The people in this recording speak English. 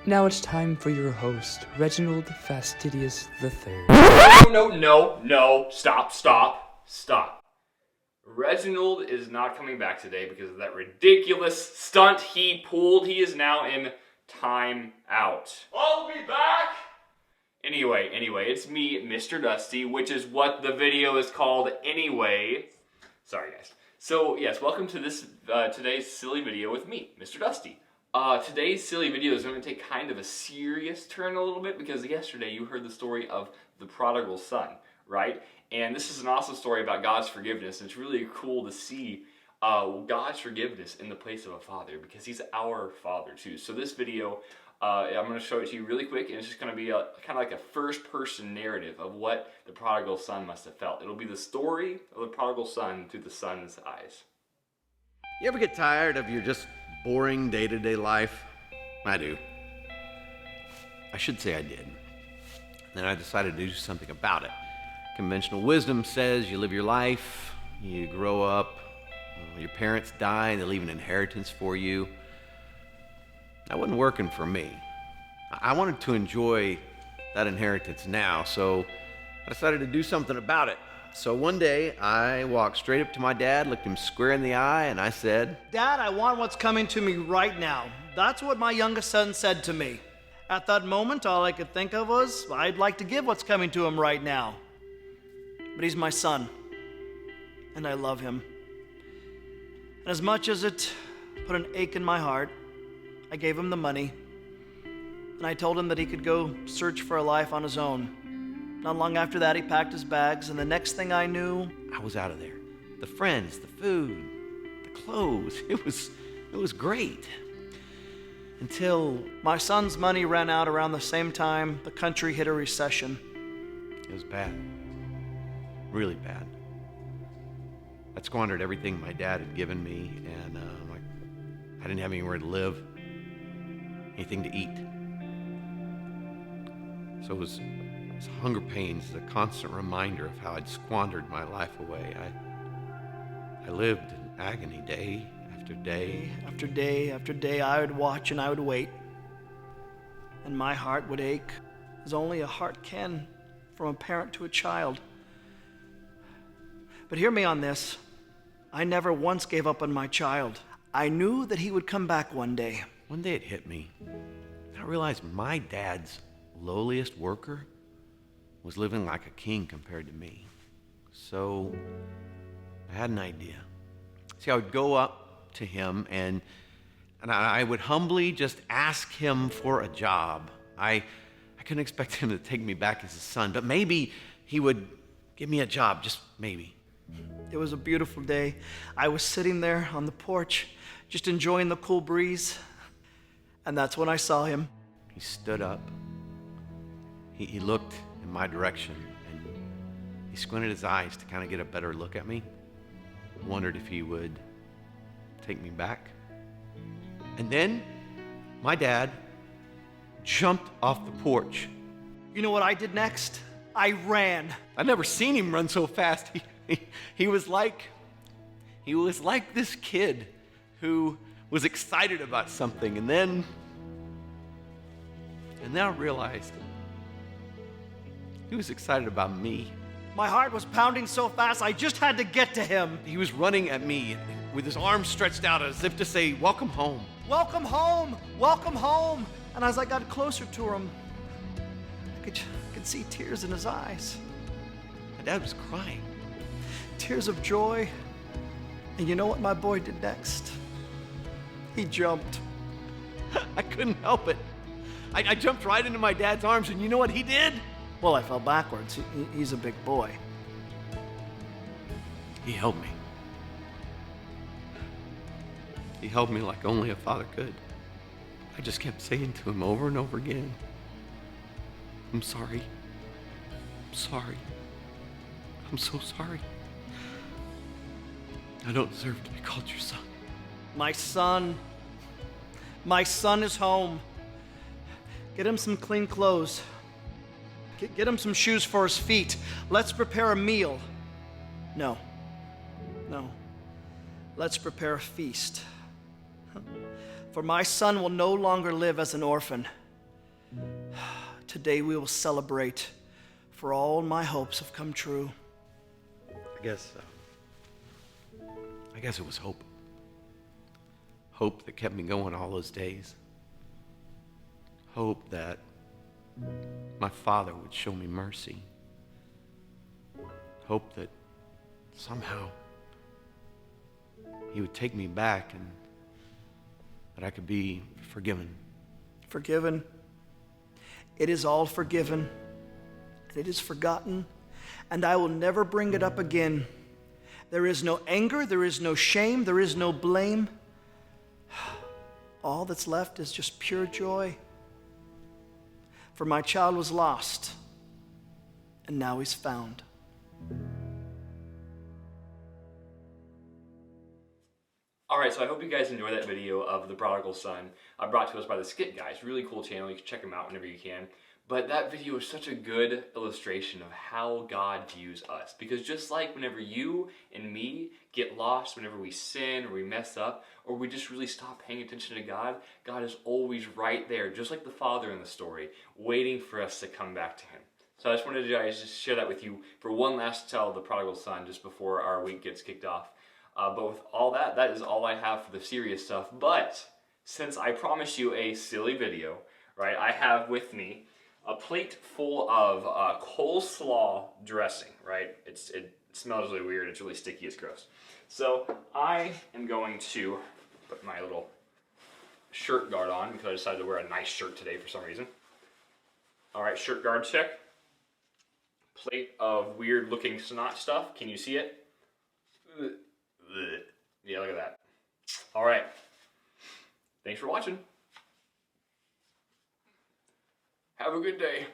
Now it's time for your host, Reginald Fastidious III. No, stop. Reginald is not coming back today because of that ridiculous stunt he pulled. He is now in time out. I'll be back! Anyway, it's me, Mr. Dusty, which is what the video is called anyway. Sorry, guys. So, yes, welcome to this today's silly video with me, Mr. Dusty. Today's silly video is going to take kind of a serious turn a little bit because yesterday you heard the story of the Prodigal Son, right? And this is an awesome story about God's forgiveness. It's really cool to see God's forgiveness in the place of a father because he's our father too. So this video, I'm going to show it to you really quick, and it's just going to be kind of like a first-person narrative of what the prodigal son must have felt. It'll be the story of the prodigal son through the son's eyes. You ever get tired of your just boring day-to-day life? I do. I should say I did. Then I decided to do something about it. Conventional wisdom says you live your life, you grow up, your parents die, and they leave an inheritance for you. That wasn't working for me. I wanted to enjoy that inheritance now, so I decided to do something about it. So one day, I walked straight up to my dad, looked him square in the eye, and I said, "Dad, I want what's coming to me right now." That's what my youngest son said to me. At that moment, all I could think of was, I'd like to give what's coming to him right now. But he's my son, and I love him. And as much as it put an ache in my heart, I gave him the money, and I told him that he could go search for a life on his own. Not long after that, he packed his bags, and the next thing I knew, I was out of there. The friends, the food, the clothes, it was great. Until my son's money ran out around the same time the country hit a recession. it was bad. Really bad. I squandered everything my dad had given me, and I didn't have anywhere to live, anything to eat. So it was hunger pains, a constant reminder of how I'd squandered my life away. I lived in agony day after day. After day after day, I would watch and I would wait. And my heart would ache, as only a heart can, from a parent to a child. But hear me on this. I never once gave up on my child. I knew that he would come back one day. One day it hit me. I realized my dad's lowliest worker was living like a king compared to me. So I had an idea. See, I would go up to him and I would humbly just ask him for a job. I couldn't expect him to take me back as his son, but maybe he would give me a job, just maybe. It was a beautiful day. I was sitting there on the porch, just enjoying the cool breeze, and that's when I saw him. He stood up. He looked in my direction, and he squinted his eyes to kind of get a better look at me. Wondered if he would take me back. And then my dad jumped off the porch. You know what I did next? I ran. I'd never seen him run so fast. He was like this kid who was excited about something, and then I realized he was excited about me. My heart was pounding so fast, I just had to get to him. He was running at me with his arms stretched out as if to say, "Welcome home." Welcome home! Welcome home! And as I got closer to him, I could see tears in his eyes. My dad was crying. Tears of joy. And you know what my boy did next? He jumped. I couldn't help it. I jumped right into my dad's arms, and you know what he did? Well, I fell backwards. He's a big boy. He held me. He held me like only a father could. I just kept saying to him over and over again, "I'm sorry. I'm sorry. I'm so sorry. I don't deserve to be called your son." My son is home. Get him some clean clothes. Get him some shoes for his feet. Let's prepare a meal. No. Let's prepare a feast. For my son will no longer live as an orphan. today we will celebrate, for all my hopes have come true. I guess it was hope. Hope that kept me going all those days. Hope that my Father would show me mercy. Hope that somehow He would take me back and that I could be forgiven. Forgiven. It is all forgiven. It is forgotten, and I will never bring it up again. There is no anger, there is no shame, there is no blame. All that's left is just pure joy. For my child was lost, and now he's found. Alright, so I hope you guys enjoyed that video of the Prodigal Son brought to us by the Skit Guys. Really cool channel, you can check them out whenever you can. But that video is such a good illustration of how God views us. Because just like whenever you and me get lost, whenever we sin or we mess up, or we just really stop paying attention to God, God is always right there, just like the Father in the story, waiting for us to come back to Him. So I just wanted to just share that with you for one last tell of the Prodigal Son just before our week gets kicked off. But with all that, that is all I have for the serious stuff. But since I promised you a silly video, right, I have with me a plate full of coleslaw dressing, right? It smells really weird. It's really sticky. It's gross. So I am going to put my little shirt guard on because I decided to wear a nice shirt today for some reason. All right, shirt guard check. Plate of weird looking snot stuff. Can you see it? Yeah, look at that. All right. Thanks for watching. Have a good day.